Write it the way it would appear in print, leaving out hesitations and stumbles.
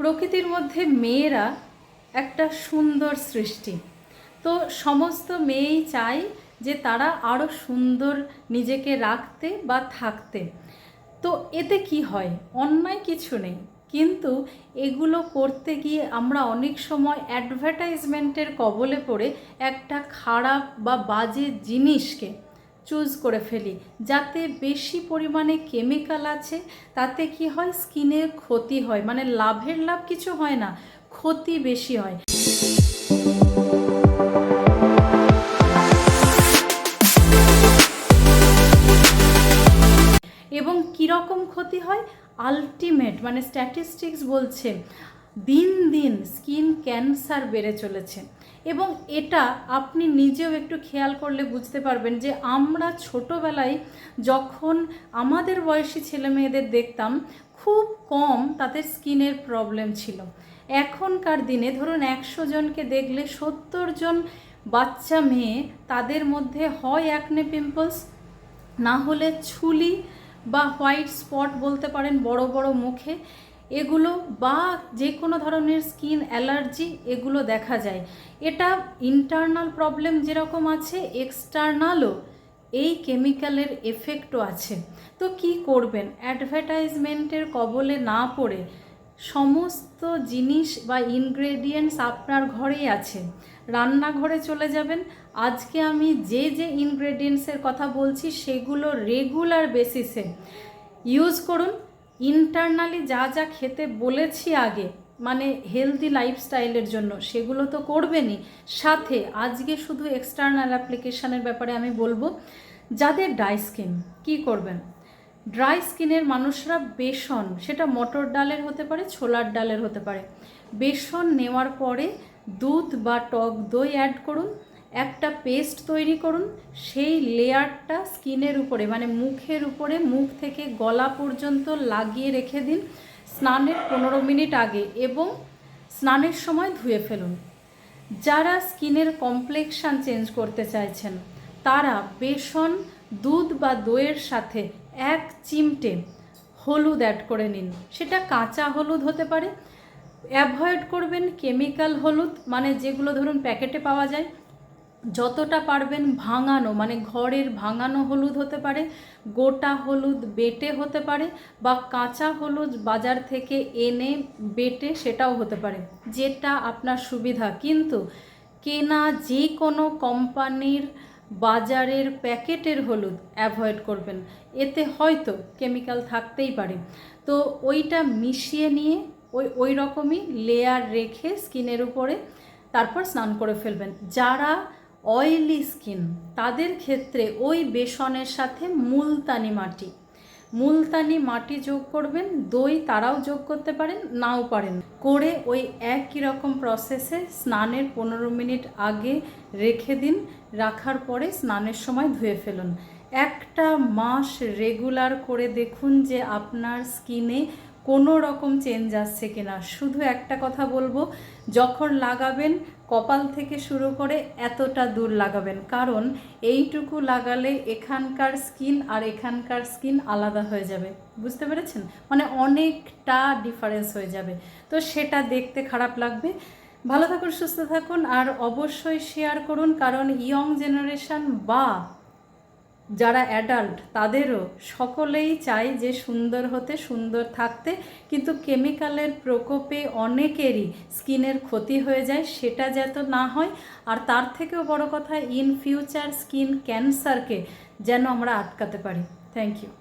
প্রকৃতির মধ্যে মেয়েরা একটা সুন্দর সৃষ্টি। তো সমস্ত মেয়েই চায় যে তারা আরও সুন্দর নিজেকে রাখতে বা থাকতে। তো এতে কি হয়? অন্যায় কিছু নেই, কিন্তু এগুলো করতে গিয়ে আমরা অনেক সময় অ্যাডভার্টাইজমেন্টের কবলে পড়ে একটা খারাপ বা বাজে জিনিসকে চুজ করে ফেলি, যাতে বেশি পরিমাণে কেমিক্যাল আছে। তাতে কি হয়? স্কিনের ক্ষতি হয়, মানে লাভের লাভ কিছু হয় না, ক্ষতি বেশি হয়। এবং কীরকম ক্ষতি হয়? আলটিমেট মানে স্ট্যাটিস্টিক্স বলছে দিন দিন স্কিন ক্যান্সার বেড়ে চলেছে। এবং এটা আপনি নিজেও একটু খেয়াল করলে বুঝতে পারবেন যে আমরা ছোটোবেলায় যখন আমাদের বয়সী ছেলে মেয়েদের দেখতাম, খুব কম তাদের স্কিনের প্রবলেম ছিল। এখনকার দিনে ধরুন 100 জনকে দেখলে 70 জন বাচ্চা মেয়ে, তাদের মধ্যে হয় অ্যাকনে পিম্পলস, না হলে ছুলি বা হোয়াইট স্পট বলতে পারেন বড় বড় মুখে, এগুলো বা যে কোনো ধরনের স্কিন অ্যালার্জি এগুলো দেখা যায়। এটা ইন্টারনাল প্রবলেম যেরকম আছে, এক্সটার্নালও এই কেমিক্যালের এফেক্টও আছে। তো কি করবেন? অ্যাডভার্টাইজমেন্টের কবলে না পড়ে সমস্ত জিনিস বা ইনগ্রেডিয়েন্টস আপনার ঘরেই আছে, রান্নাঘরে চলে যাবেন। আজকে আমি যে যে ইনগ্রেডিয়েন্টসের কথা বলছি সেগুলো রেগুলার বেসিসে ইউজ করুন। ইন্টারনালি যা যা খেতে বলেছি আগে, মানে হেলদি লাইফস্টাইলের জন্য, সেগুলো তো করবেনই, সাথে আজকে শুধু এক্সটার্নাল অ্যাপ্লিকেশানের ব্যাপারে আমি বলবো। যাদের ড্রাই স্কিন, কী করবেন? ড্রাই স্কিনের মানুষরা বেসন, সেটা মটর ডালের হতে পারে, ছোলার ডালের হতে পারে, বেসন নেওয়ার পরে দুধ বা টক দই অ্যাড করুন, একটা পেস্ট তৈরি করুন, সেই লেয়ারটা স্কিনের উপরে মানে মুখের উপরে, মুখ থেকে গলা পর্যন্ত লাগিয়ে রেখে দিন স্নানের 15 মিনিট আগে, এবং স্নানের সময় ধুয়ে ফেলুন। যারা স্কিনের কমপ্লেক্সান চেঞ্জ করতে চাইছেন, তারা বেসন, দুধ বা দইয়ের সাথে 1 চিমটে হলুদ অ্যাড করে নিন। সেটা কাঁচা হলুদ হতে পারে। অ্যাভয়েড করবেন কেমিক্যাল হলুদ, মানে যেগুলো ধরুন প্যাকেটে পাওয়া যায়। যতটা পারবেন ভাঙানো, মানে ঘরের ভাঙানো হলুদ হতে পারে, গোটা হলুদ বেটে হতে পারে, বা কাঁচা হলুদ বাজার থেকে এনে বেটে সেটাও হতে পারে, যেটা আপনার সুবিধা। কিন্তু কেনা যে কোনো কোম্পানির বাজারের প্যাকেটের হলুদ অ্যাভয়েড করবেন, এতে হয়তো কেমিক্যাল থাকতেই পারে। তো ওইটা মিশিয়ে নিয়ে ওই রকমই লেয়ার রেখে স্কিনের উপরে তারপর স্নান করে ফেলবেন। যারা অয়েলি স্কিন, তাদের ক্ষেত্রে ওই বেসনের সাথে মুলতানি মাটি যোগ করবেন। দই তারাও যোগ করতে পারেন, নাও পারেন, করে ওই একই রকম প্রসেসে স্নানের 15 মিনিট আগে রেখে দিন। রাখার পরে স্নানের সময় ধুয়ে ফেলুন। 1 মাস রেগুলার করে দেখুন যে আপনার স্কিনে কোনো রকম চেঞ্জ আসছে কিনা। শুধু একটা কথা বলবো, যখন লাগাবেন কপাল থেকে শুরু করে এতটা দূর লাগাবেন, কারণ এইটুকু লাগালে এখানকার স্কিন আর এখানকার স্কিন আলাদা হয়ে যাবে। বুঝতে পেরেছেন? মানে অনেকটা ডিফারেন্স হয়ে যাবে। তো সেটা দেখতে খারাপ লাগবে। ভালো থাকুন, সুস্থ থাকুন, আর অবশ্যই শেয়ার করুন, কারণ ইয়ং জেনারেশন বা যারা অ্যাডাল্ট, তাদেরও সকলেই চায় যে সুন্দর হতে, সুন্দর থাকতে, কিন্তু কেমিক্যালের প্রকোপে অনেকেরই স্কিনের ক্ষতি হয়ে যায়। সেটা যাতে না হয়, আর তার থেকেও বড় কথা, ইন ফিউচার স্কিন ক্যান্সারকে যেন আমরা আটকাতে পারি। Thank you.